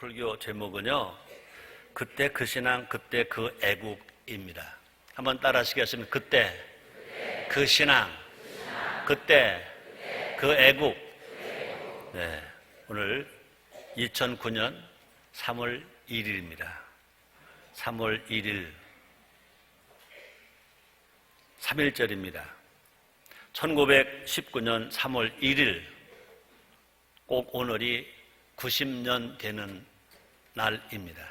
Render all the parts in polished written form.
설교 제목은요, 그때 그 신앙, 그때 그 애국입니다. 한번 따라 하시겠습니다. 그때 그 신앙, 그때 그 애국. 네, 오늘 2009년 3월 1일입니다. 3월 1일 3.1절입니다. 1919년 3월 1일, 꼭 오늘이 90년 되는 날입니다.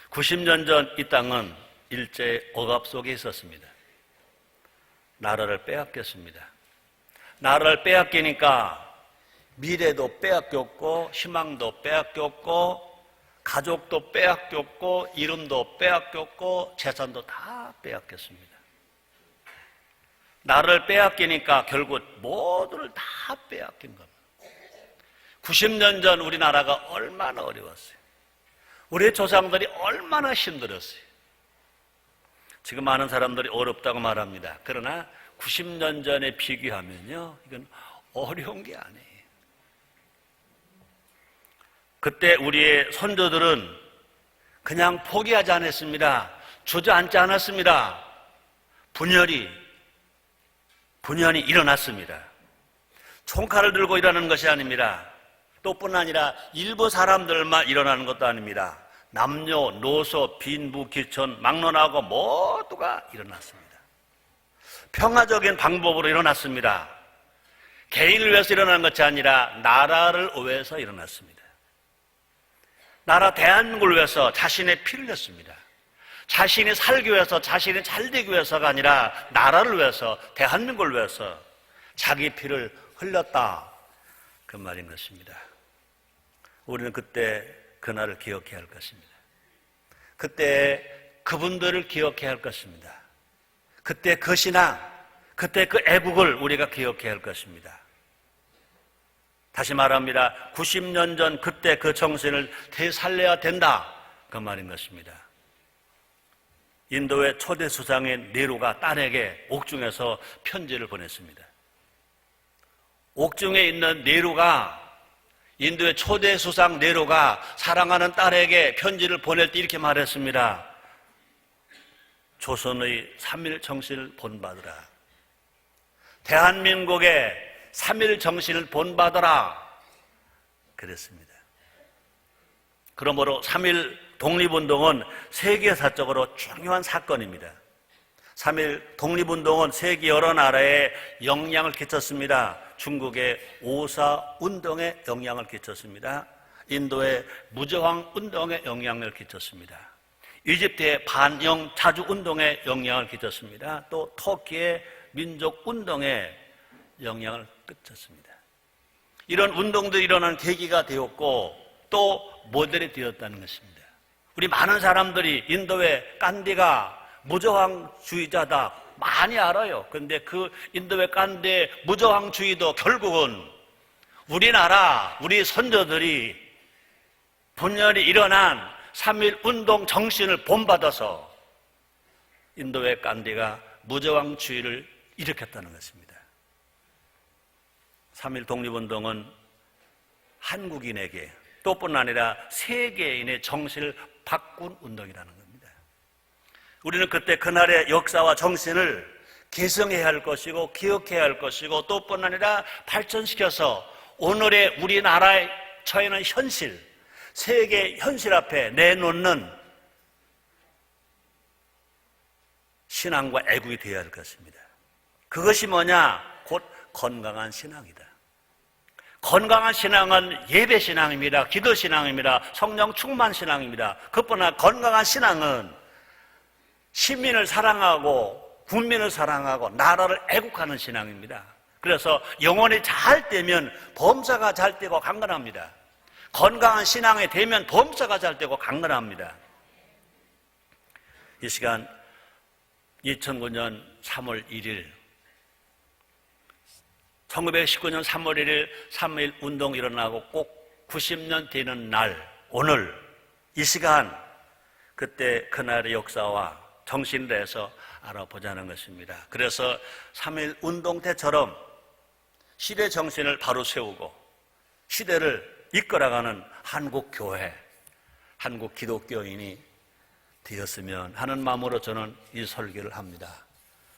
90년 전 이 땅은 일제의 억압 속에 있었습니다. 나라를 빼앗겼습니다. 나라를 빼앗기니까 미래도 빼앗겼고, 희망도 빼앗겼고, 가족도 빼앗겼고, 이름도 빼앗겼고, 재산도 다 빼앗겼습니다. 나라를 빼앗기니까 결국 모두를 다 빼앗긴 겁니다. 90년 전 우리나라가 얼마나 어려웠어요. 우리의 조상들이 얼마나 힘들었어요. 지금 많은 사람들이 어렵다고 말합니다. 그러나 90년 전에 비교하면요, 이건 어려운 게 아니에요. 그때 우리의 선조들은 그냥 포기하지 않았습니다. 주저앉지 않았습니다. 분열이 일어났습니다. 총칼을 들고 일어나는 것이 아닙니다. 또뿐 아니라 일부 사람들만 일어나는 것도 아닙니다. 남녀, 노소, 빈부, 귀천, 막론하고 모두가 일어났습니다. 평화적인 방법으로 일어났습니다. 개인을 위해서 일어나는 것이 아니라 나라를 위해서 일어났습니다. 나라 대한민국을 위해서 자신의 피를 냈습니다. 자신이 살기 위해서, 자신이 잘되기 위해서가 아니라 나라를 위해서, 대한민국을 위해서 자기 피를 흘렸다, 그 말인 것입니다. 우리는 그때 그날을 기억해야 할 것입니다. 그때 그분들을 기억해야 할 것입니다. 그때 그 신앙, 그때 그 애국을 우리가 기억해야 할 것입니다. 다시 말합니다. 90년 전 그때 그 정신을 되살려야 된다, 그 말인 것입니다. 인도의 초대 수장인 네루가 딸에게 옥중에서 편지를 보냈습니다. 옥중에 있는 네루가, 인도의 초대 수상 네루가 사랑하는 딸에게 편지를 보낼 때 이렇게 말했습니다. 조선의 3.1 정신을 본받으라. 대한민국의 3.1 정신을 본받아라, 그랬습니다. 그러므로 3.1 독립운동은 세계사적으로 중요한 사건입니다. 3.1 독립운동은 세계 여러 나라에 영향을 끼쳤습니다. 중국의 5.4 운동에 영향을 끼쳤습니다. 인도의 무저항 운동에 영향을 끼쳤습니다. 이집트의 반영 자주 운동에 영향을 끼쳤습니다. 또 터키의 민족 운동에 영향을 끼쳤습니다. 이런 운동들이 일어나는 계기가 되었고 또 모델이 되었다는 것입니다. 우리 많은 사람들이 인도의 간디가 무저항주의자다 많이 알아요. 그런데 그 인도의 간디의 무저항주의도 결국은 우리나라, 우리 선조들이 분열이 일어난 3.1 운동 정신을 본받아서 인도의 간디가 무저항주의를 일으켰다는 것입니다. 3.1 독립운동은 한국인에게 또뿐 아니라 세계인의 정신을 바꾼 운동이라는 겁니다. 우리는 그때 그날의 역사와 정신을 계승해야 할 것이고 기억해야 할 것이고 또뿐 아니라 발전시켜서 오늘의 우리나라에 처해있는 현실, 세계 현실 앞에 내놓는 신앙과 애국이 되어야 할 것입니다. 그것이 뭐냐? 곧 건강한 신앙이다. 건강한 신앙은 예배 신앙입니다. 기도 신앙입니다. 성령 충만 신앙입니다. 그뿐 아니라 건강한 신앙은 시민을 사랑하고 국민을 사랑하고 나라를 애국하는 신앙입니다. 그래서 영혼이 잘 되면 범사가 잘 되고 강건합니다. 건강한 신앙이 되면 범사가 잘 되고 강건합니다. 이 시간 2009년 3월 1일 1919년 3월 1일 3.1 운동이 일어나고 꼭 90년 되는 날, 오늘 이 시간 그때 그날의 역사와 정신을 내서 알아보자는 것입니다. 그래서 3.1 운동 때처럼 시대 정신을 바로 세우고 시대를 이끌어가는 한국 교회, 한국 기독교인이 되었으면 하는 마음으로 저는 이 설교를 합니다.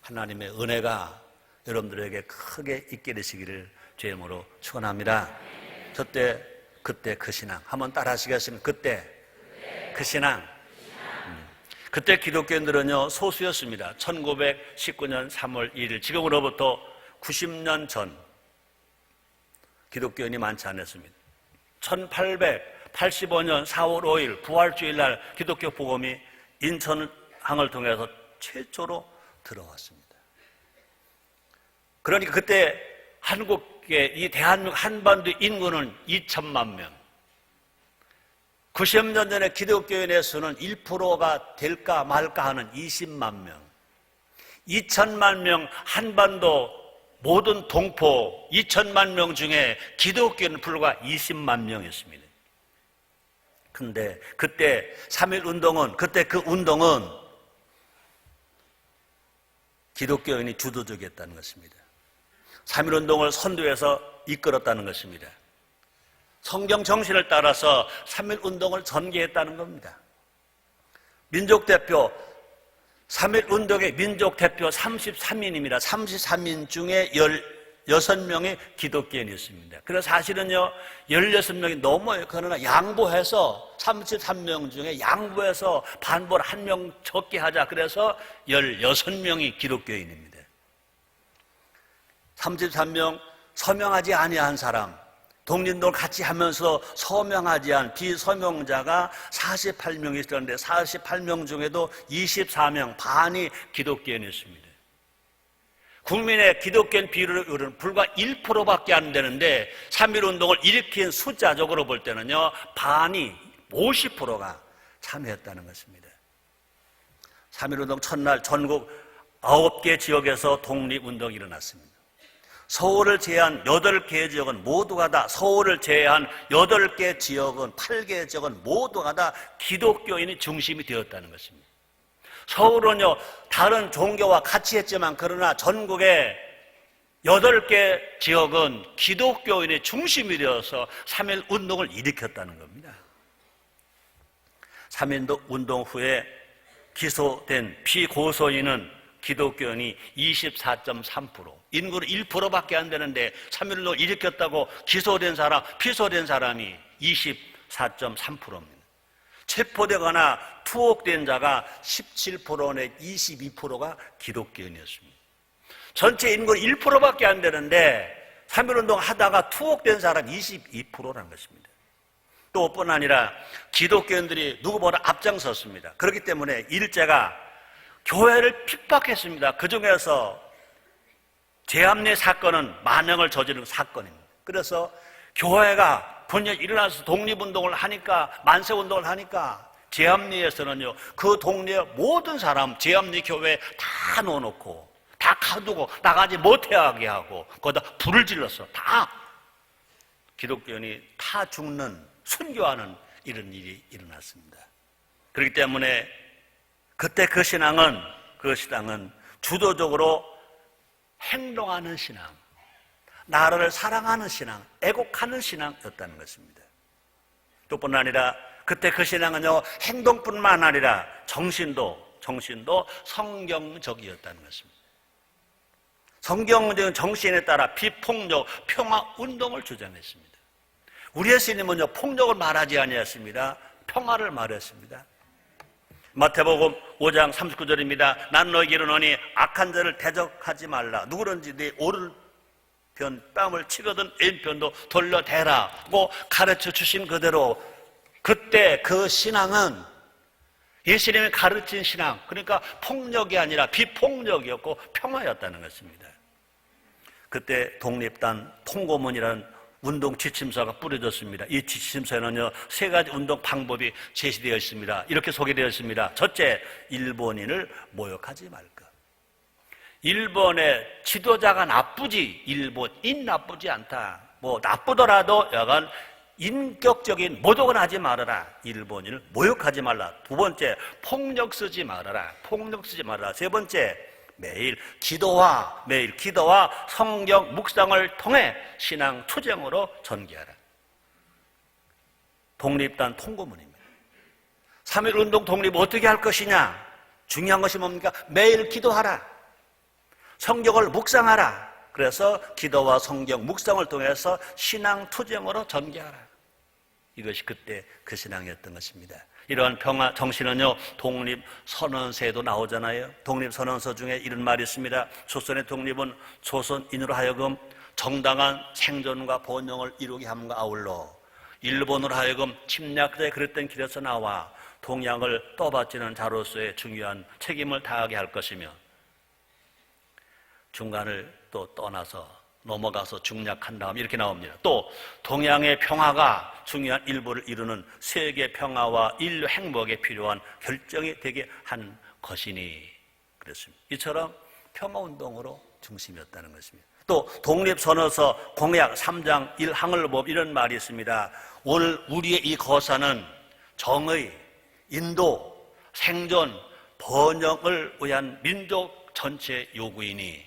하나님의 은혜가 여러분들에게 크게 있게 되시기를 주의 이름으로 축원합니다. 그때 그 신앙 한번 따라 하시겠습니까? 그때 그 신앙. 그때 기독교인들은요 소수였습니다. 1919년 3월 1일 지금으로부터 90년 전 기독교인이 많지 않았습니다. 1885년 4월 5일 부활주일날 기독교 복음이 인천항을 통해서 최초로 들어왔습니다. 그러니까 그때 한국의 이 대한민국 한반도 인구는 2천만 명. 90년 전에 기독교인의 수는 1%가 될까 말까 하는 20만 명. 2천만 명 한반도 모든 동포 2천만 명 중에 기독교인은 불과 20만 명이었습니다. 근데 그때 3.1운동은 그때 그 운동은 기독교인이 주도적이었다는 것입니다. 3.1운동을 선두에서 이끌었다는 것입니다. 성경 정신을 따라서 3.1운동을 전개했다는 겁니다. 민족대표 3.1운동의 민족대표 33인입니다. 33인 중에 16명이 기독교인이었습니다. 그래서 사실은요 16명이 넘어요. 그러나 양보해서 33명 중에 양보해서 반보를 1명 적게 하자. 그래서 16명이 기독교인입니다. 33명 서명하지 아니한 사람, 독립운동을 같이 하면서 서명하지 않은 비서명자가 48명 있었는데 48명 중에도 24명, 반이 기독교인이었습니다. 국민의 기독교인 비율은 불과 1%밖에 안 되는데 3.1운동을 일으킨 숫자적으로 볼 때는요 반이 50%가 참여했다는 것입니다. 3.1운동 첫날 전국 9개 지역에서 독립운동이 일어났습니다. 서울을 제외한 8개 지역은 모두가 다 서울을 제외한 8개 지역은 8개 지역은 모두가 다 기독교인이 중심이 되었다는 것입니다. 서울은요 다른 종교와 같이 했지만 그러나 전국의 8개 지역은 기독교인의 중심이 되어서 3.1운동을 일으켰다는 겁니다. 3.1운동 후에 기소된 피고소인은 기독교인이 24.3%, 인구는 1%밖에 안 되는데 3.1운동을 일으켰다고 기소된 사람, 피소된 사람이 24.3%입니다. 체포되거나 투옥된 자가 17% 내 22%가 기독교인이었습니다. 전체 인구는 1%밖에 안 되는데 3.1운동 하다가 투옥된 사람 22%라는 것입니다. 또 뿐 아니라 기독교인들이 누구보다 앞장섰습니다. 그렇기 때문에 일제가 교회를 핍박했습니다. 그 중에서 제합리 사건은 만행을 저지른 사건입니다. 그래서 교회가 분열이 일어나서 독립운동을 하니까, 만세운동을 하니까 제합리에서는요 그 동네의 모든 사람 제합리 교회에 다 넣어놓고 다 가두고 나가지 못하게 하고 거기다 불을 질렀어. 다 기독교인이 다 죽는, 순교하는 이런 일이 일어났습니다. 그렇기 때문에 그때 그 신앙은 주도적으로 행동하는 신앙, 나라를 사랑하는 신앙, 애국하는 신앙이었다는 것입니다. 또 뿐 아니라 그때 그 신앙은요 행동뿐만 아니라 정신도 성경적이었다는 것입니다. 성경적인 정신에 따라 비폭력, 평화운동을 주장했습니다. 우리 예수님은요 폭력을 말하지 아니했습니다. 평화를 말했습니다. 마태복음 5장 39절입니다. 난 너에게 이르노니 악한 자를 대적하지 말라. 누구든지 네 오른편 뺨을 치거든 왼편도 돌려대라고 가르쳐 주신 그대로 그때 그 신앙은 예수님이 가르친 신앙, 그러니까 폭력이 아니라 비폭력이었고 평화였다는 것입니다. 그때 독립단 통고문이라는 운동 지침서가 뿌려졌습니다. 이 지침서에는요 3가지 운동 방법이 제시되어 있습니다. 이렇게 소개되어 있습니다. 첫째, 일본인을 모욕하지 말까. 일본의 지도자가 나쁘지 일본인 나쁘지 않다. 뭐 나쁘더라도 약간 인격적인 모독은 하지 말아라. 일본인을 모욕하지 말라. 두 번째, 폭력 쓰지 말아라. 세 번째, 매일 기도와 성경 묵상을 통해 신앙 투쟁으로 전개하라. 독립단 통고문입니다. 3.1운동 독립 어떻게 할 것이냐? 중요한 것이 뭡니까? 매일 기도하라. 성경을 묵상하라. 그래서 기도와 성경, 묵상을 통해서 신앙 투쟁으로 전개하라. 이것이 그때 그 신앙이었던 것입니다. 이러한 평화 정신은요, 독립선언서에도 나오잖아요. 독립선언서 중에 이런 말이 있습니다. 조선의 독립은 조선인으로 하여금 정당한 생존과 번영을 이루게 함과 아울러 일본으로 하여금 침략자의 그릇된 길에서 나와 동양을 떠받치는 자로서의 중요한 책임을 다하게 할 것이며, 중간을 또 떠나서 넘어가서 중략한 다음 이렇게 나옵니다. 또 동양의 평화가 중요한 일부를 이루는 세계 평화와 인류 행복에 필요한 결정이 되게 한 것이니 그랬습니다. 이처럼 평화운동으로 중심이었다는 것입니다. 또 독립선언서 공약 3장 1항을 보면 이런 말이 있습니다. 오늘 우리의 이 거사는 정의, 인도, 생존, 번영을 위한 민족 전체 요구이니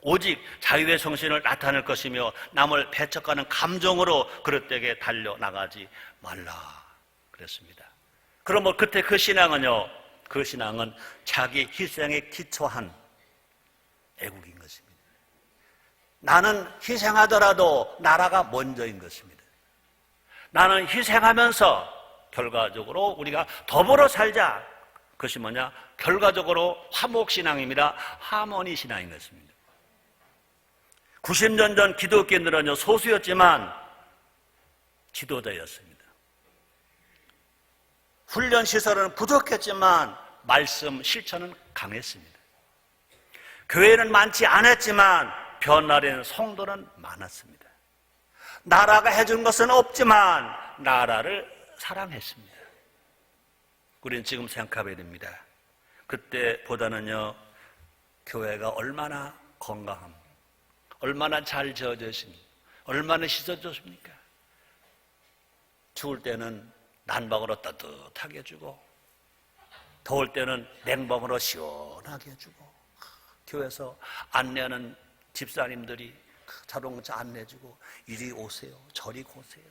오직 자유의 정신을 나타낼 것이며 남을 배척하는 감정으로 그릇되게 달려나가지 말라 그랬습니다. 그럼 그때 그 신앙은요, 그 신앙은 자기 희생에 기초한 애국인 것입니다. 나는 희생하더라도 나라가 먼저인 것입니다. 나는 희생하면서 결과적으로 우리가 더불어 살자. 그것이 뭐냐? 결과적으로 화목신앙입니다. 하모니 신앙인 것입니다. 90년 전 기독교인들은요, 소수였지만 지도자였습니다. 훈련시설은 부족했지만 말씀 실천은 강했습니다. 교회는 많지 않았지만 변화된 성도는 많았습니다. 나라가 해준 것은 없지만 나라를 사랑했습니다. 우리는 지금 생각해야 됩니다. 그때보다는요, 교회가 얼마나 건강합니까? 얼마나 잘 지어져 있습니까? 얼마나 씻어줬습니까? 추울 때는 난방으로 따뜻하게 해주고, 더울 때는 냉방으로 시원하게 해주고, 교회에서 안내하는 집사님들이 자동차 안내해주고, 이리 오세요, 저리 오세요.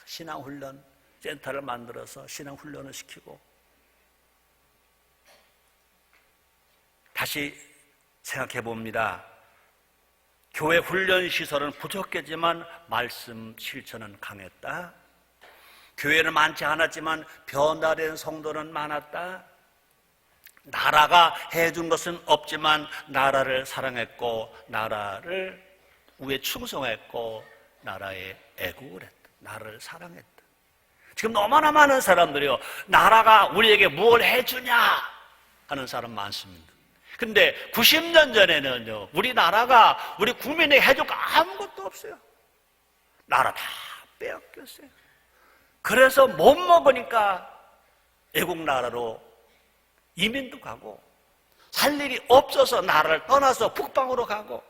신앙훈련 센터를 만들어서 신앙훈련을 시키고. 다시 생각해 봅니다. 교회 훈련시설은 부족했지만 말씀 실천은 강했다. 교회는 많지 않았지만 변화된 성도는 많았다. 나라가 해준 것은 없지만 나라를 사랑했고 나라를 위해 충성했고 나라에 애국을 했다. 나라를 사랑했다. 지금 너무나 많은 사람들이요, 나라가 우리에게 뭘 해주냐 하는 사람 많습니다. 근데 90년 전에는요, 우리나라가 우리 국민에게 해줄 거 아무것도 없어요. 나라 다 빼앗겼어요. 그래서 못 먹으니까 애국 나라로 이민도 가고, 살 일이 없어서 나라를 떠나서 북방으로 가고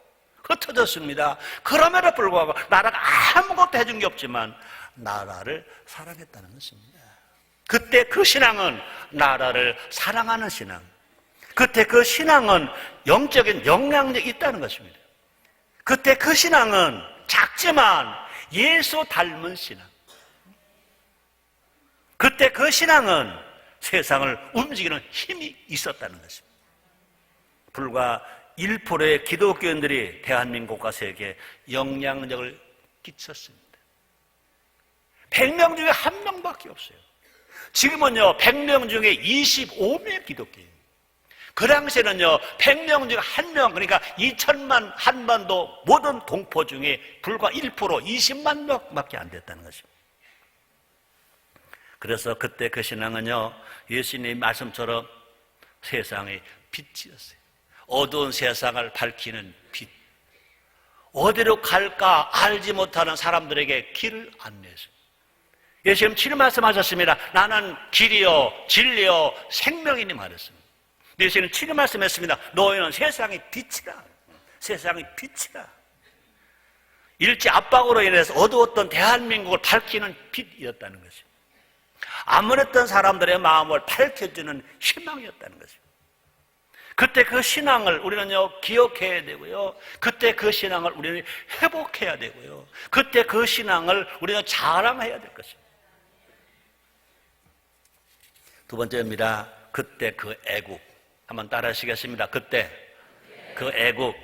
흩어졌습니다. 그럼에도 불구하고 나라가 아무것도 해준 게 없지만 나라를 사랑했다는 것입니다. 그때 그 신앙은 나라를 사랑하는 신앙, 그때 그 신앙은 영적인 영향력이 있다는 것입니다. 그때 그 신앙은 작지만 예수 닮은 신앙, 그때 그 신앙은 세상을 움직이는 힘이 있었다는 것입니다. 불과 1%의 기독교인들이 대한민국과 세계에 영향력을 끼쳤습니다. 100명 중에 1명밖에 없어요. 지금은요, 100명 중에 25명 기독교인. 그 당시에는요, 100명 중에 1명, 그러니까 2천만 한반도 모든 동포 중에 불과 1%, 20만 명밖에 안 됐다는 것입니다. 그래서 그때 그 신앙은요, 예수님 말씀처럼 세상의 빛이었어요. 어두운 세상을 밝히는 빛. 어디로 갈까 알지 못하는 사람들에게 길을 안내했습니다. 예수님 칠 말씀하셨습니다. 나는 길이요 진리요 생명이니 말했습니다. 예수님 칠 말씀했습니다. 너희는 세상의 빛이다. 세상의 빛이다. 일제 압박으로 인해서 어두웠던 대한민국을 밝히는 빛이었다는 것입니다. 암울했던 사람들의 마음을 밝혀주는 희망이었다는 것입니다. 그때 그 신앙을 우리는요, 기억해야 되고요. 그때 그 신앙을 우리는 회복해야 되고요. 그때 그 신앙을 우리는 자랑해야 될 것입니다. 두 번째입니다. 그때 그 애국. 한번 따라 하시겠습니다. 그때 그 애국.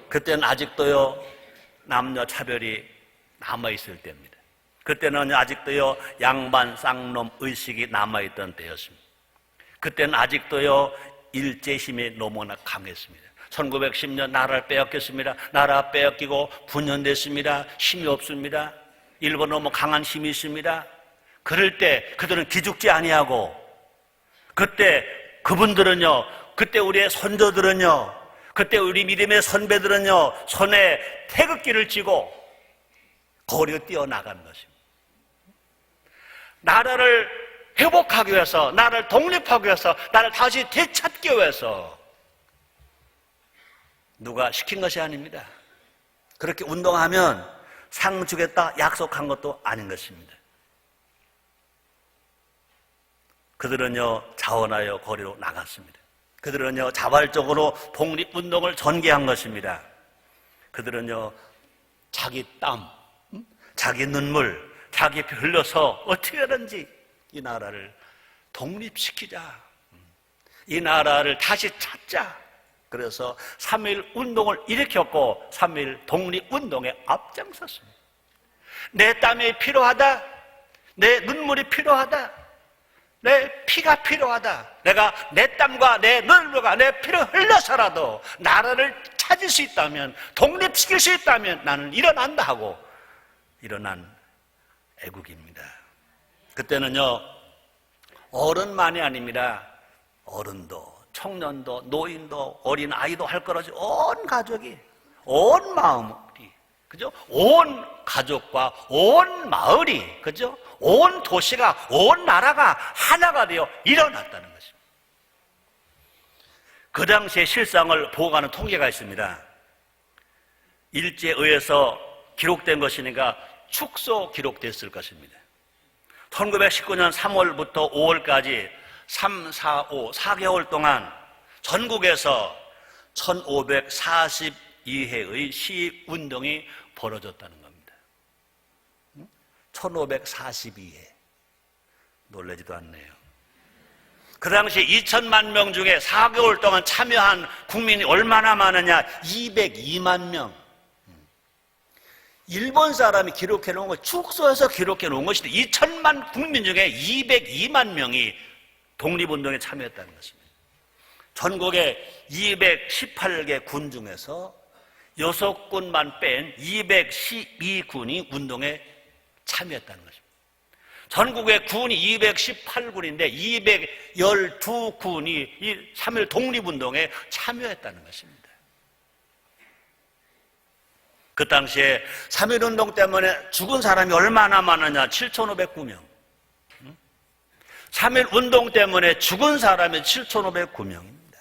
그때는 아직도요 남녀 차별이 남아있을 때입니다. 그때는 아직도요 양반 쌍놈 의식이 남아있던 때였습니다. 그때는 아직도요 일제힘이 너무나 강했습니다. 1910년 나라를 빼앗겼습니다. 나라 빼앗기고 분열됐습니다. 힘이 없습니다. 일본 너무 강한 힘이 있습니다. 그럴 때 그들은 기죽지 아니하고, 그때 그분들은요, 그때 우리의 선조들은요, 그때 우리 믿음의 선배들은요 손에 태극기를 쥐고 거리로 뛰어나가는 것입니다. 나라를 회복하기 위해서, 나라를 독립하기 위해서, 나라를 다시 되찾기 위해서 누가 시킨 것이 아닙니다. 그렇게 운동하면 상 주겠다 약속한 것도 아닌 것입니다. 그들은요 자원하여 거리로 나갔습니다. 그들은요 자발적으로 독립운동을 전개한 것입니다. 그들은요 자기 땀, 자기 눈물, 자기 피 흘려서 어떻게든지 이 나라를 독립시키자, 이 나라를 다시 찾자. 그래서 3.1 운동을 일으켰고 3.1 독립운동에 앞장섰습니다. 내 땀이 필요하다, 내 눈물이 필요하다, 내 피가 필요하다, 내가 내 땀과 내 눈물과 내 피를 흘려서라도 나라를 찾을 수 있다면, 독립시킬 수 있다면 나는 일어난다 하고 일어난 애국입니다. 그때는요 어른만이 아닙니다. 어른도, 청년도, 노인도, 어린 아이도 할 것 없이 온 가족이, 온 마음이, 그죠? 온 가족과 온 마을이, 그죠? 온 도시가, 온 나라가 하나가 되어 일어났다는 것입니다. 그 당시의 실상을 보고가는 통계가 있습니다. 일제에 의해서 기록된 것이니까 축소 기록됐을 것입니다. 1919년 3월부터 5월까지 3, 4, 5, 4개월 동안 전국에서 1542회의 시위운동이 벌어졌다는 겁니다. 1542회. 놀라지도 않네요. 그 당시 2천만 명 중에 4개월 동안 참여한 국민이 얼마나 많으냐? 202만 명. 일본 사람이 기록해 놓은 거, 축소해서 기록해 놓은 것인데 2천만 국민 중에 202만 명이 독립운동에 참여했다는 것입니다. 전국의 218개 군 중에서 6군만 뺀 212군이 운동에 참여했다는 것입니다. 전국의 군이 218군인데 212군이 이 3.1 독립운동에 참여했다는 것입니다. 그 당시에 3.1 운동 때문에 죽은 사람이 얼마나 많으냐? 7,509명. 3.1 운동 때문에 죽은 사람이 7,509명입니다.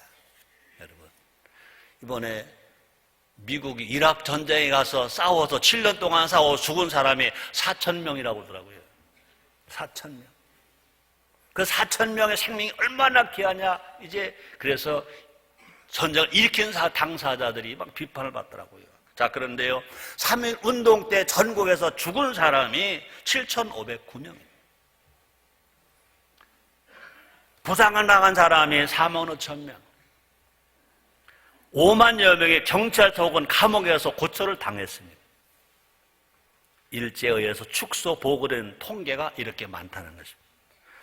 여러분, 이번에 미국이 이라크 전쟁에 가서 싸워서 7년 동안 싸워 죽은 사람이 4,000명이라고 그러더라고요. 4,000명. 그 4,000명의 생명이 얼마나 귀하냐? 이제 그래서 전쟁을 일으킨 당사자들이 막 비판을 받더라고요. 자, 그런데요, 3.1 운동 때 전국에서 죽은 사람이 7,509명입니다. 부상을 당한 사람이 45,000명. 5만여 명의 경찰서 혹은 감옥에서 고초를 당했습니다. 일제에 의해서 축소 보고된 통계가 이렇게 많다는 것입니다.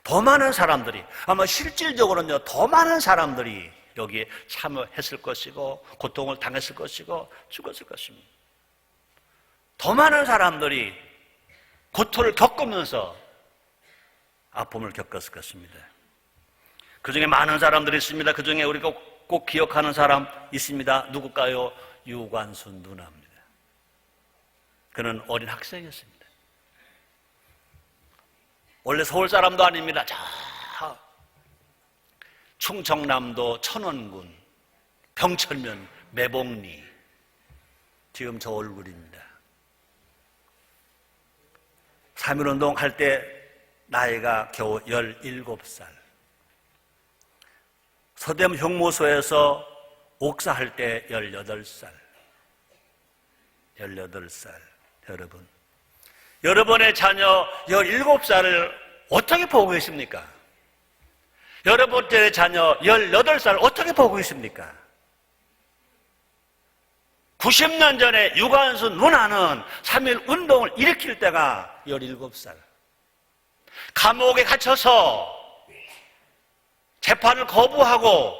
더 많은 사람들이, 아마 실질적으로는요, 더 많은 사람들이 여기에 참여했을 것이고 고통을 당했을 것이고 죽었을 것입니다. 더 많은 사람들이 고통을 겪으면서 아픔을 겪었을 것입니다. 그 중에 많은 사람들이 있습니다. 그 중에 우리가 꼭 기억하는 사람 있습니다. 누굴까요? 유관순 누나입니다. 그는 어린 학생이었습니다. 원래 서울 사람도 아닙니다. 저 충청남도 천원군 병천면 매봉리, 지금 저 얼굴입니다. 3.1운동 할 때 나이가 겨우 17살. 서대문 형무소에서 옥사할 때 18살. 18살. 여러분, 여러분의 자녀 17살을 어떻게 보고 계십니까? 여러분들의 자녀 18살 어떻게 보고 있습니까? 90년 전에 유관순 누나는 3.1 운동을 일으킬 때가 17살. 감옥에 갇혀서 재판을 거부하고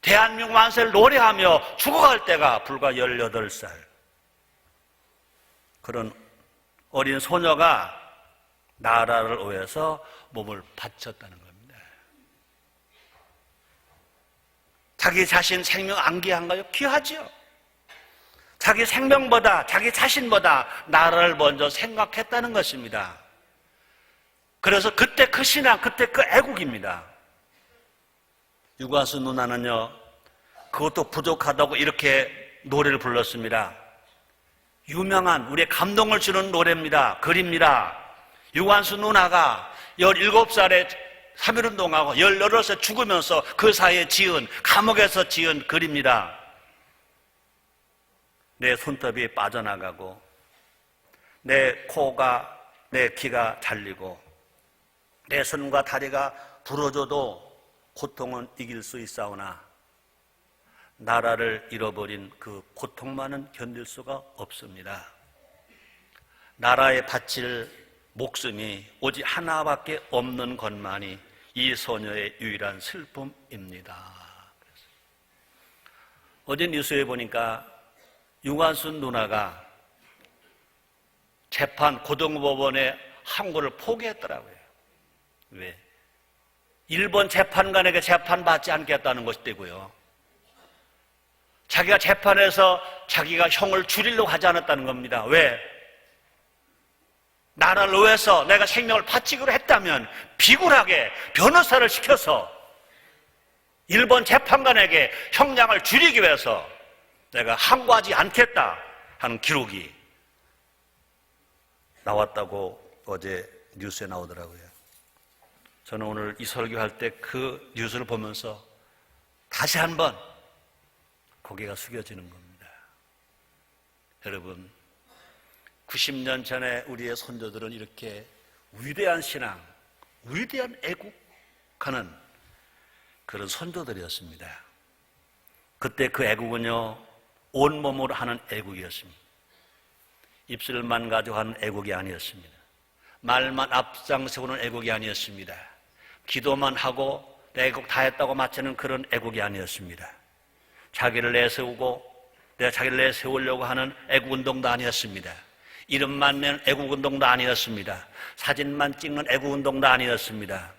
대한민국 만세를 노래하며 죽어갈 때가 불과 18살. 그런 어린 소녀가 나라를 위해서 몸을 바쳤다는 겁니다. 자기 자신 생명 안 귀한가요? 귀하죠. 자기 생명보다 자기 자신보다 나라를 먼저 생각했다는 것입니다. 그래서 그때 그 신앙, 그때 그 애국입니다. 유관순 누나는요, 그것도 부족하다고 이렇게 노래를 불렀습니다. 유명한 우리의 감동을 주는 노래입니다. 글입니다. 유관순 누나가 17살에 3.1운동하고 18살에 죽으면서 그 사이에 지은, 감옥에서 지은 글입니다. 내 손톱이 빠져나가고 내 코가, 내 귀가 잘리고 내 손과 다리가 부러져도 고통은 이길 수 있사오나 나라를 잃어버린 그 고통만은 견딜 수가 없습니다. 나라에 바칠 목숨이 오직 하나밖에 없는 것만이 이 소녀의 유일한 슬픔입니다. 어제 뉴스에 보니까 유관순 누나가 재판 고등법원의 항고를 포기했더라고요. 왜? 일본 재판관에게 재판받지 않겠다는 것이 되고요. 자기가 재판에서 자기가 형을 줄이려고 하지 않았다는 겁니다. 왜? 나라를 위해서 내가 생명을 바치기로 했다면 비굴하게 변호사를 시켜서 일본 재판관에게 형량을 줄이기 위해서 내가 항고하지 않겠다 하는 기록이 나왔다고 어제 뉴스에 나오더라고요. 저는 오늘 이 설교할 때 그 뉴스를 보면서 다시 한번 고개가 숙여지는 겁니다. 여러분, 90년 전에 우리의 선조들은 이렇게 위대한 신앙, 위대한 애국하는 그런 선조들이었습니다. 그때 그 애국은요, 온몸으로 하는 애국이었습니다. 입술만 가지고 하는 애국이 아니었습니다. 말만 앞장 세우는 애국이 아니었습니다. 기도만 하고 내 애국 다 했다고 마치는 그런 애국이 아니었습니다. 자기를 내세우고 내가 자기를 내세우려고 하는 애국운동도 아니었습니다. 이름만 내는 애국운동도 아니었습니다. 사진만 찍는 애국운동도 아니었습니다.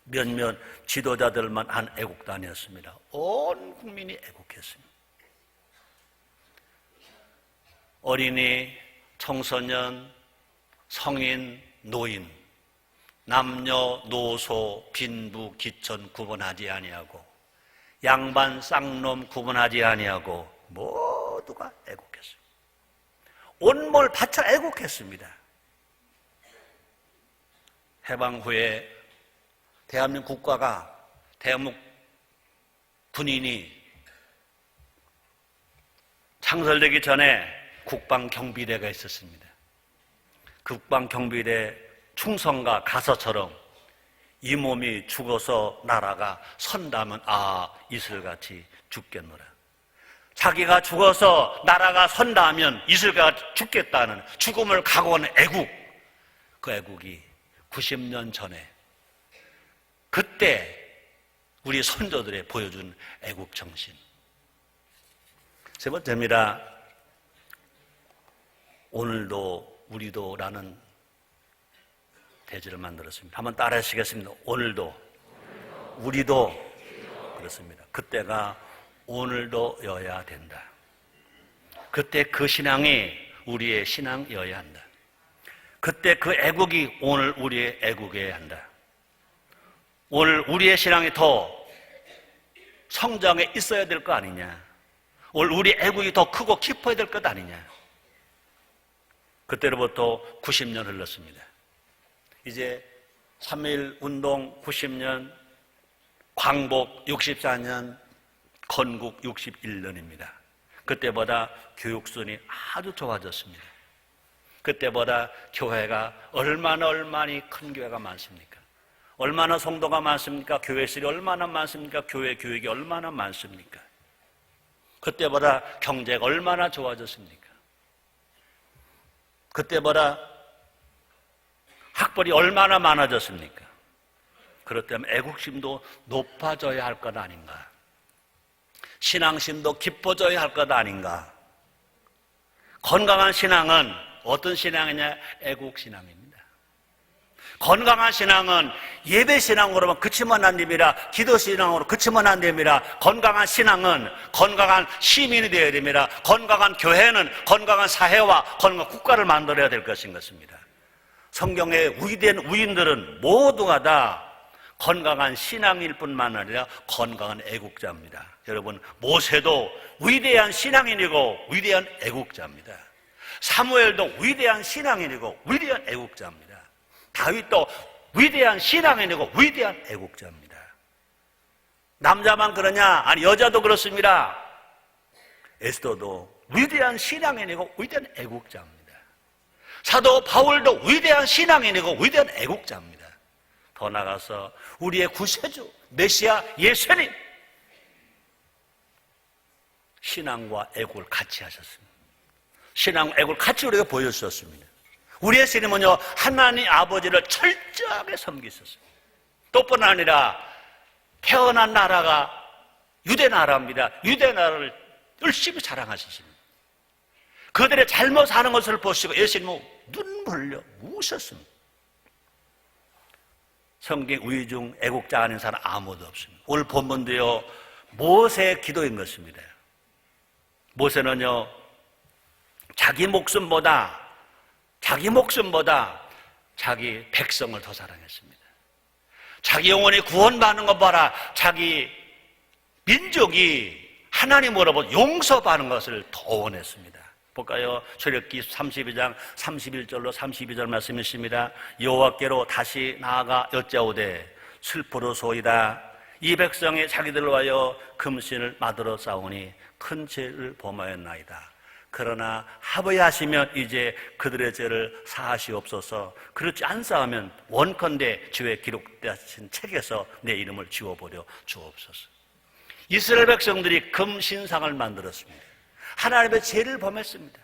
몇몇 지도자들만 한 애국도 아니었습니다. 온 국민이 애국했습니다. 어린이, 청소년, 성인, 노인, 남녀, 노소, 빈부, 기천 구분하지 아니하고 양반, 쌍놈 구분하지 아니하고 모두가 애국했습니다. 온몸을 바쳐 애국했습니다. 해방 후에 대한민국 국가가, 대한민국 군인이 창설되기 전에 국방경비대가 있었습니다. 국방경비대 충성과 가서처럼 이 몸이 죽어서 나라가 선다면 이슬같이 죽겠노라. 자기가 죽어서 나라가 선다면 이슬같이 죽겠다는 죽음을 각오하는 애국, 그 애국이 90년 전에 그때 우리 선조들이 보여준 애국 정신. 세 번째입니다. 오늘도 우리도라는 대지를 만들었습니다. 한번 따라 하시겠습니다. 오늘도 우리도 그렇습니다. 그때가 오늘도여야 된다. 그때 그 신앙이 우리의 신앙이어야 한다. 그때 그 애국이 오늘 우리의 애국이어야 한다. 오늘 우리의 신앙이 더 성장해 있어야 될 거 아니냐. 오늘 우리 애국이 더 크고 깊어야 될 것 아니냐. 그때로부터 90년 흘렀습니다. 이제 3.1 운동 90년, 광복 64년, 건국 61년입니다. 그때보다 교육순이 아주 좋아졌습니다. 그때보다 교회가 얼마나 큰 교회가 많습니까? 얼마나 성도가 많습니까? 교회실이 얼마나 많습니까? 교회 교육이 얼마나 많습니까? 그때보다 경제가 얼마나 좋아졌습니까? 그때보다 학벌이 얼마나 많아졌습니까? 그렇다면 애국심도 높아져야 할 것 아닌가? 신앙심도 깊어져야 할 것 아닌가? 건강한 신앙은 어떤 신앙이냐? 애국신앙입니다. 건강한 신앙은 예배신앙으로만 그치면 안 됩니다. 기도신앙으로 그치면 안 됩니다. 건강한 신앙은 건강한 시민이 되어야 됩니다. 건강한 교회는 건강한 사회와 건강한 국가를 만들어야 될 것인 것입니다. 성경의 위대한 우인들은 모두가 다 건강한 신앙일 뿐만 아니라 건강한 애국자입니다. 여러분, 모세도 위대한 신앙인이고 위대한 애국자입니다. 사무엘도 위대한 신앙인이고 위대한 애국자입니다. 다윗도 위대한 신앙인이고 위대한 애국자입니다. 남자만 그러냐? 아니, 여자도 그렇습니다. 에스더도 위대한 신앙인이고 위대한 애국자입니다. 사도 바울도 위대한 신앙인이고 위대한 애국자입니다. 더 나아가서 우리의 구세주 메시아 예수님, 신앙과 애국을 같이 하셨습니다. 신앙과 애국을 같이 우리가 보여주셨습니다. 우리의 신임은요, 하나님 아버지를 철저하게 섬기셨습니다. 또뿐 아니라 태어난 나라가 유대 나라입니다. 유대 나라를 열심히 사랑하셨습니다. 그들의 잘못하는 것을 보시고 예수님은 눈 벌려 우셨습니다. 성경 우리 중 애국자 아닌 사람 아무도 없습니다. 오늘 본문도요, 모세의 기도인 것입니다. 모세는요, 자기 목숨보다 자기 백성을 더 사랑했습니다. 자기 영혼이 구원받는 것 봐라. 자기 민족이 하나님으로부터 용서받는 것을 더 원했습니다. 볼까요? 출애굽기 32장 31절로 32절 말씀이 있습니다. 여호와께로 다시 나아가 여짜오되 슬프도소이다. 이 백성이 자기들로 하여 금신을 만들어 싸우니 큰 죄를 범하였나이다. 그러나 하버야하시면 이제 그들의 죄를 사하시옵소서. 그렇지 않사하면 원컨대 죄에 기록되신 책에서 내 이름을 지워버려 주옵소서. 이스라엘 백성들이 금신상을 만들었습니다. 하나님의 죄를 범했습니다.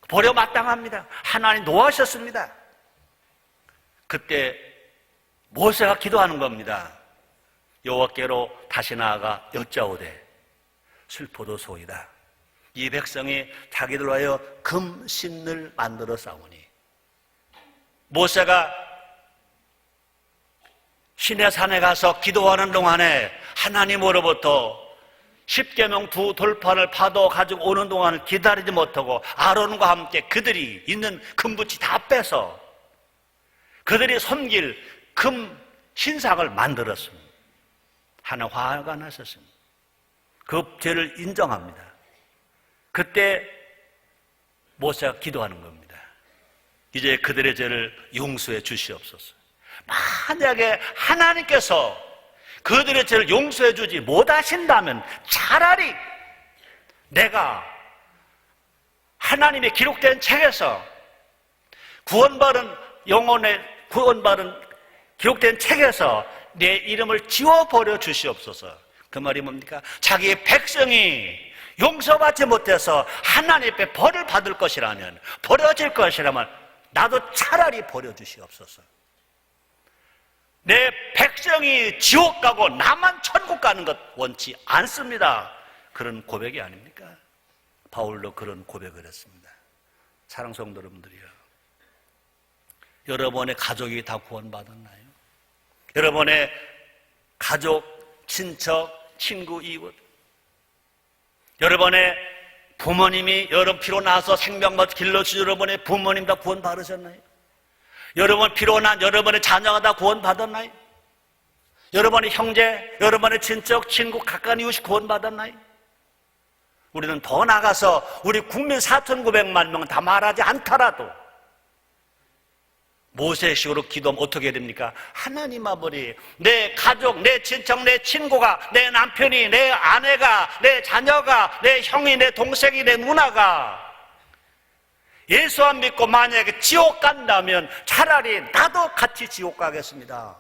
버려 마땅합니다. 하나님 노하셨습니다. 그때 모세가 기도하는 겁니다. 여호와께로 다시 나아가 여짜오되 슬프도소이다. 이 백성이 자기들로 하여 금신을 만들어 싸우니, 모세가 시내산에 가서 기도하는 동안에 하나님으로부터 십계명 두 돌판을 파도 가지고 오는 동안을 기다리지 못하고 아론과 함께 그들이 있는 금붙이 다 빼서 그들이 섬길 금 신상을 만들었습니다. 하나 화가 나셨습니다. 그 죄를 인정합니다. 그때 모세가 기도하는 겁니다. 이제 그들의 죄를 용서해 주시옵소서. 만약에 하나님께서 그들의 죄를 용서해 주지 못하신다면 차라리 내가 하나님의 기록된 책에서 구원받은 영혼의 구원받은 기록된 책에서 내 이름을 지워버려 주시옵소서. 그 말이 뭡니까? 자기의 백성이 용서받지 못해서 하나님 앞에 벌을 받을 것이라면, 버려질 것이라면 나도 차라리 버려주시옵소서. 내 백성이 지옥 가고 나만 천국 가는 것 원치 않습니다. 그런 고백이 아닙니까? 바울도 그런 고백을 했습니다. 사랑하는 성도 여러분들이요, 여러분의 가족이 다 구원받았나요? 여러분의 가족, 친척, 친구, 이웃, 여러분의 부모님이 여러분 피로 나서 생명을 길러주신 여러분의 부모님 다 구원 받으셨나요? 여러분 피로 난 여러분의 자녀가 다 구원 받았나요? 여러분의 형제, 여러분의 친척, 친구, 가까운 이웃이 구원 받았나요? 우리는 더 나가서 우리 국민 4,900만 명은 다 말하지 않더라도 모세식으로 기도하면 어떻게 됩니까? 하나님 아버지, 내 가족, 내 친척, 내 친구가, 내 남편이, 내 아내가, 내 자녀가, 내 형이, 내 동생이, 내 누나가 예수 안 믿고 만약에 지옥 간다면 차라리 나도 같이 지옥 가겠습니다.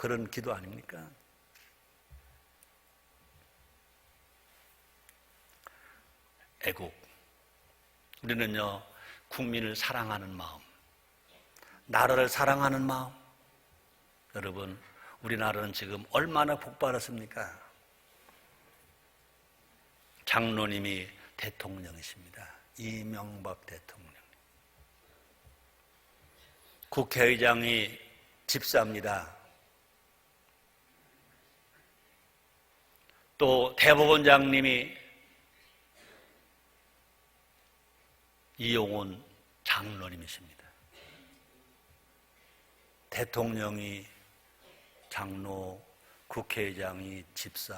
그런 기도 아닙니까? 애국. 우리는요, 국민을 사랑하는 마음, 나라를 사랑하는 마음. 여러분, 우리나라는 지금 얼마나 복받았습니까? 장로님이 대통령이십니다. 이명박 대통령. 국회의장이 집사입니다. 또 대법원장님이 이용훈 장로님이십니다. 대통령이 장로, 국회의장이 집사,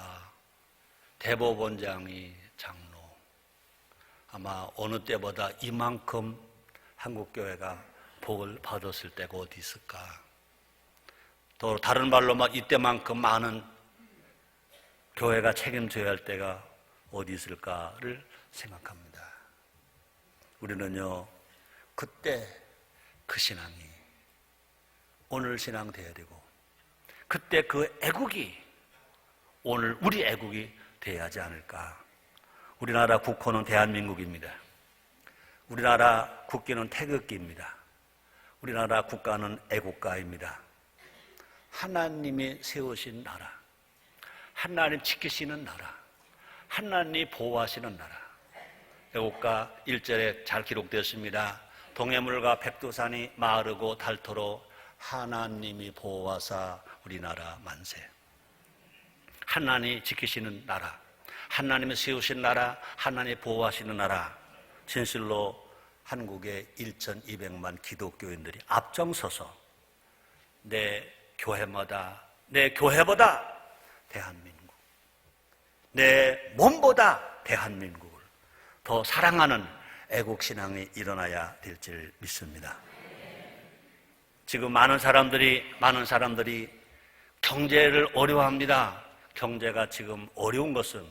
대법원장이 장로. 아마 어느 때보다 이만큼 한국교회가 복을 받았을 때가 어디 있을까? 또 다른 말로 막 이때만큼 많은 교회가 책임져야 할 때가 어디 있을까를 생각합니다. 우리는요, 그때 그 신앙이 오늘 신앙 돼야 되고, 그때 그 애국이 오늘 우리 애국이 돼야 하지 않을까. 우리나라 국호는 대한민국입니다. 우리나라 국기는 태극기입니다. 우리나라 국가는 애국가입니다. 하나님이 세우신 나라, 하나님 지키시는 나라, 하나님이 보호하시는 나라. 애국가 1절에 잘 기록되었습니다. 동해물과 백두산이 마르고 닳도록 하나님이 보호하사 우리나라 만세. 하나님이 지키시는 나라, 하나님이 세우신 나라, 하나님이 보호하시는 나라. 진실로 한국의 1200만 기독교인들이 앞장서서 내 교회보다 대한민국, 내 몸보다 대한민국을 더 사랑하는 애국신앙이 일어나야 될 줄 믿습니다. 지금 많은 사람들이 경제를 어려워합니다. 경제가 지금 어려운 것은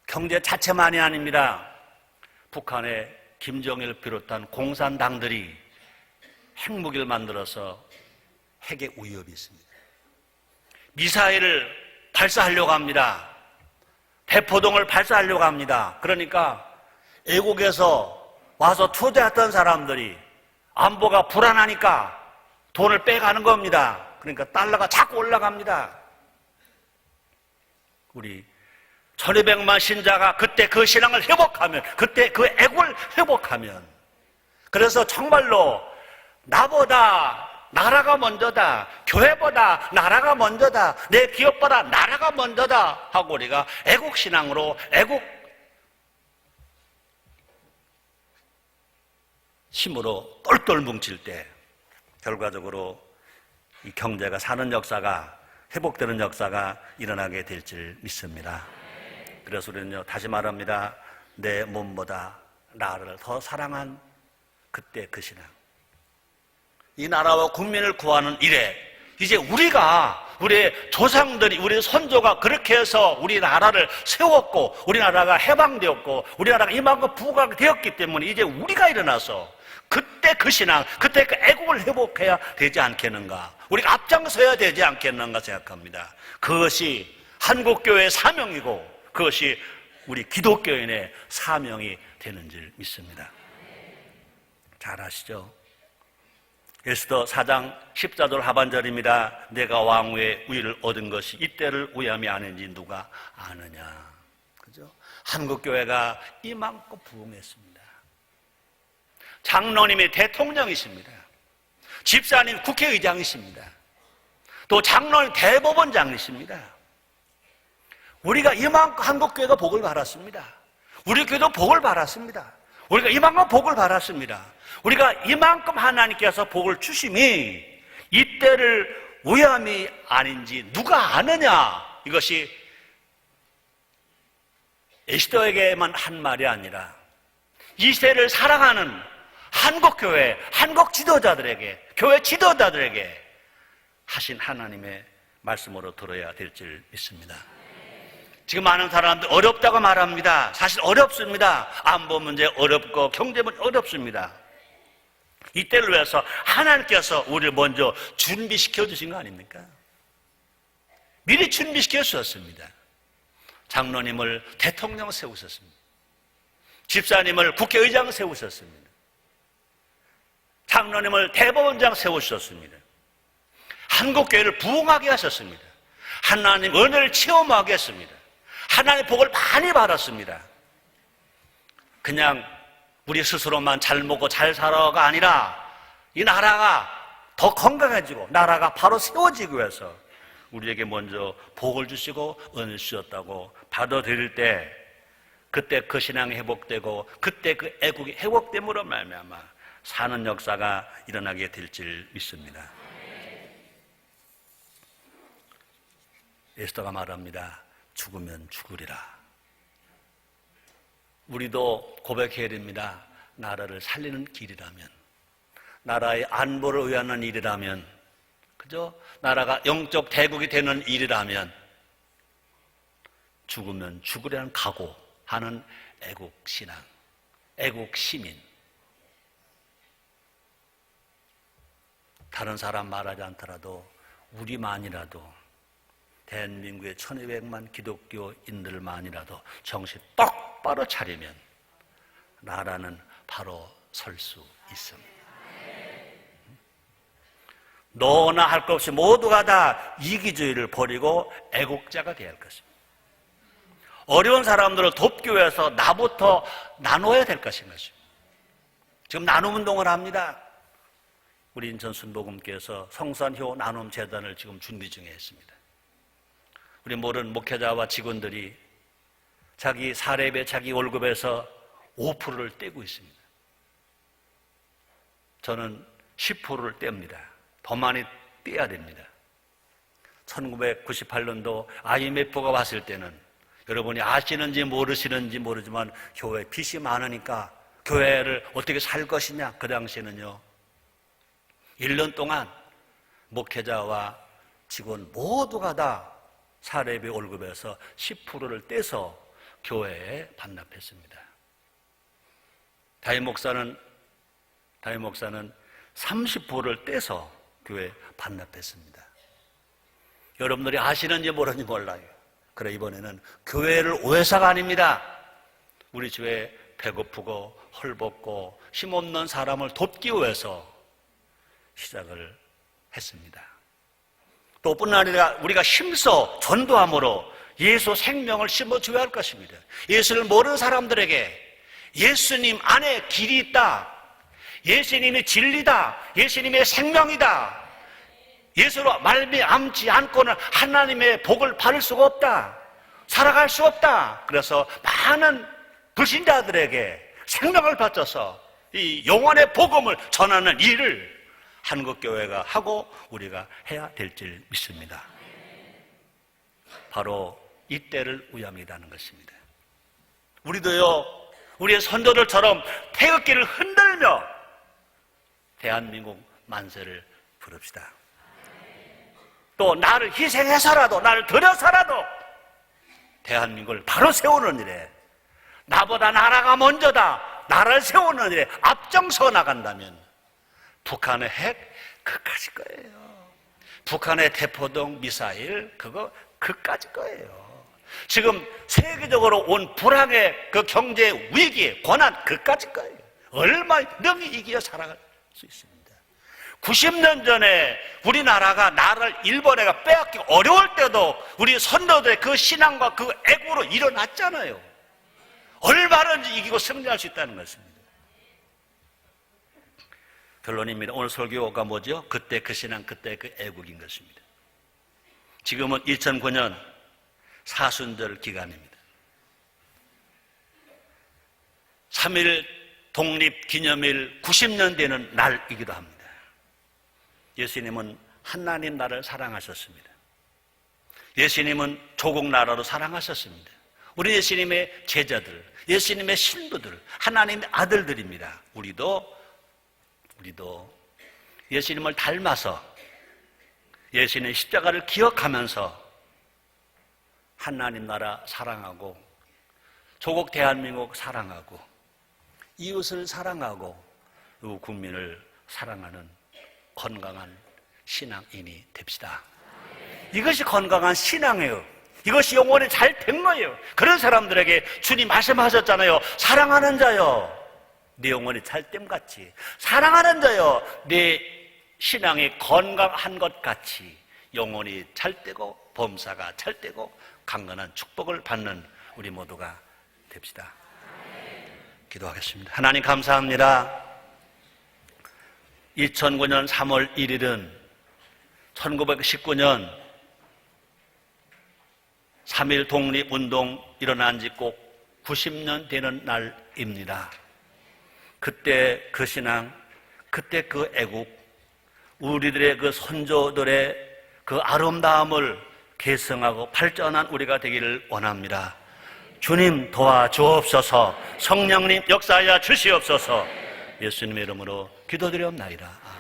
경제 자체만이 아닙니다. 북한의 김정일을 비롯한 공산당들이 핵무기를 만들어서 핵의 위협이 있습니다. 미사일을 발사하려고 합니다. 대포동을 발사하려고 합니다. 그러니까 애국에서 와서 투자했던 사람들이 안보가 불안하니까 돈을 빼가는 겁니다. 그러니까 달러가 자꾸 올라갑니다. 우리 1200만 신자가 그때 그 신앙을 회복하면, 그때 그 애국을 회복하면, 그래서 정말로 나보다 나라가 먼저다, 교회보다 나라가 먼저다, 내 기업보다 나라가 먼저다 하고 우리가 애국신앙으로 애국 힘으로 똘똘 뭉칠 때 결과적으로 이 경제가 사는 역사가, 회복되는 역사가 일어나게 될 줄 믿습니다. 그래서 우리는요, 다시 말합니다. 내 몸보다 나를 더 사랑한 그때 그 신앙, 이 나라와 국민을 구하는 일에 이제 우리의 조상들이, 우리 선조가 그렇게 해서 우리나라를 세웠고, 우리나라가 해방되었고, 우리나라가 이만큼 부가 되었기 때문에 이제 우리가 일어나서 그때 그 신앙, 그때 그 애국을 회복해야 되지 않겠는가, 우리가 앞장서야 되지 않겠는가 생각합니다. 그것이 한국교회의 사명이고, 그것이 우리 기독교인의 사명이 되는 줄 믿습니다. 잘 아시죠? 에스더 4장 14절 하반절입니다. 내가 왕후의 우위를 얻은 것이 이때를 위함이 아닌지 누가 아느냐. 그죠? 한국교회가 이만큼 부흥했습니다. 장로님이 대통령이십니다. 집사님 국회의장이십니다. 또 장로님 대법원장이십니다. 우리가 이만큼 한국교회가 복을 받았습니다. 우리 교회도 복을 받았습니다. 우리가 이만큼 복을 받았습니다. 우리가 이만큼 하나님께서 복을 주심이 이때를 위함이 아닌지 누가 아느냐. 이것이 에스더에게만 한 말이 아니라 이 세를 사랑하는 한국교회, 한국 지도자들에게, 교회 지도자들에게 하신 하나님의 말씀으로 들어야 될 줄 믿습니다. 지금 많은 사람들 어렵다고 말합니다. 사실 어렵습니다. 안보 문제 어렵고 경제 문제 어렵습니다. 이때를 위해서 하나님께서 우리를 먼저 준비시켜 주신 거 아닙니까? 미리 준비시켜 주셨습니다. 장로님을 대통령 세우셨습니다. 집사님을 국회의장 세우셨습니다. 장로님을 대법원장 세우셨습니다. 한국교회를 부흥하게 하셨습니다. 하나님 은혜를 체험하게 했습니다. 하나님의 복을 많이 받았습니다. 그냥 우리 스스로만 잘 먹고 잘 살아가 아니라 이 나라가 더 건강해지고 나라가 바로 세워지기 위해서 우리에게 먼저 복을 주시고 은혜를 주셨다고 받아들일 때 그때 그 신앙이 회복되고 그때 그 애국이 회복됨으로 말미암아 사는 역사가 일어나게 될 줄 믿습니다. 에스더가 말합니다. 죽으면 죽으리라. 우리도 고백해야 됩니다. 나라를 살리는 길이라면, 나라의 안보를 위하는 일이라면, 그죠? 나라가 영적 대국이 되는 일이라면 죽으면 죽으려는 각오하는 애국신앙, 애국시민. 다른 사람 말하지 않더라도 우리만이라도 대한민국의 1200만 기독교인들만이라도 정신 똑바로 차리면 나라는 바로 설 수 있습니다. 너나 할 것 없이 모두가 다 이기주의를 버리고 애국자가 되어야 할 것입니다. 어려운 사람들을 돕기 위해서 나부터 나눠야 될 것인 것입니다. 지금 나눔 운동을 합니다. 우리 인천 순복음교회에서 성산효 나눔 재단을 지금 준비 중에 있습니다. 우리 모든 목회자와 직원들이 자기 사례비, 자기 월급에서 5%를 떼고 있습니다. 저는 10%를 뗍니다. 더 많이 떼야 됩니다. 1998년도 IMF가 왔을 때는 여러분이 아시는지 모르시는지 모르지만 교회 빚이 많으니까 교회를 어떻게 살 것이냐. 그 당시에는요 1년 동안 목회자와 직원 모두가 다 사례비 월급에서 10%를 떼서 교회에 반납했습니다. 담임 목사는 30%를 떼서 교회에 반납했습니다. 여러분들이 아시는지 모르는지 몰라요. 그래 이번에는 교회를 오해사가 아닙니다. 우리 주에 배고프고 헐벗고 힘없는 사람을 돕기 위해서 시작을 했습니다. 또 뿐만 아니라 우리가 힘써 전도함으로 예수 생명을 심어줘야 할 것입니다. 예수를 모르는 사람들에게 예수님 안에 길이 있다, 예수님이 진리다, 예수님의 생명이다, 예수로 말미암지 않고는 하나님의 복을 받을 수가 없다, 살아갈 수 없다. 그래서 많은 불신자들에게 생명을 바쳐서 이 영원의 복음을 전하는 일을 한국교회가 하고 우리가 해야 될 줄 믿습니다. 바로 이때를 위함이라는 것입니다. 우리도요 우리의 선조들처럼 태극기를 흔들며 대한민국 만세를 부릅시다. 또 나를 희생해서라도 나를 들여서라도 대한민국을 바로 세우는 일에 나보다 나라가 먼저다 나라를 세우는 일에 앞장서 나간다면 북한의 핵 그까짓 거예요. 북한의 대포동 미사일 그거 그까짓 거예요. 지금 세계적으로 온 불황의 그 경제 위기 고난 그까짓 거예요. 얼마 능히 이겨 살아갈 수 있습니다. 90년 전에 우리나라가 나라를 일본에가 빼앗기 어려울 때도 우리 선조들의 그 신앙과 그 애국으로 일어났잖아요. 얼마든지 이기고 승리할 수 있다는 것입니다. 결론입니다. 오늘 설교가 뭐죠? 그때 그 신앙, 그때 그 애국인 것입니다. 지금은 2009년 사순절 기간입니다. 3.1 독립기념일 90년 되는 날이기도 합니다. 예수님은 하나님 나라를 사랑하셨습니다. 예수님은 조국 나라로 사랑하셨습니다. 우리 예수님의 제자들, 예수님의 신부들, 하나님의 아들들입니다. 우리도 예수님을 닮아서 예수님의 십자가를 기억하면서 하나님 나라 사랑하고 조국 대한민국 사랑하고 이웃을 사랑하고 국민을 사랑하는 건강한 신앙인이 됩시다. 이것이 건강한 신앙이에요. 이것이 영혼이 잘 된 거예요. 그런 사람들에게 주님 말씀하셨잖아요. 사랑하는 자여, 내 영혼이 잘됨 같이, 사랑하는 자여, 내 신앙이 건강한 것 같이 영혼이 잘되고 범사가 잘되고 강건한 축복을 받는 우리 모두가 됩시다. 기도하겠습니다. 하나님 감사합니다. 2009년 3월 1일은 1919년 3.1 독립운동 일어난 지 꼭 90년 되는 날입니다. 그때 그 신앙, 그때 그 애국, 우리들의 그 선조들의 그 아름다움을 계승하고 발전한 우리가 되기를 원합니다. 주님 도와주옵소서. 성령님 역사하여 주시옵소서. 예수님의 이름으로 기도드리옵나이다.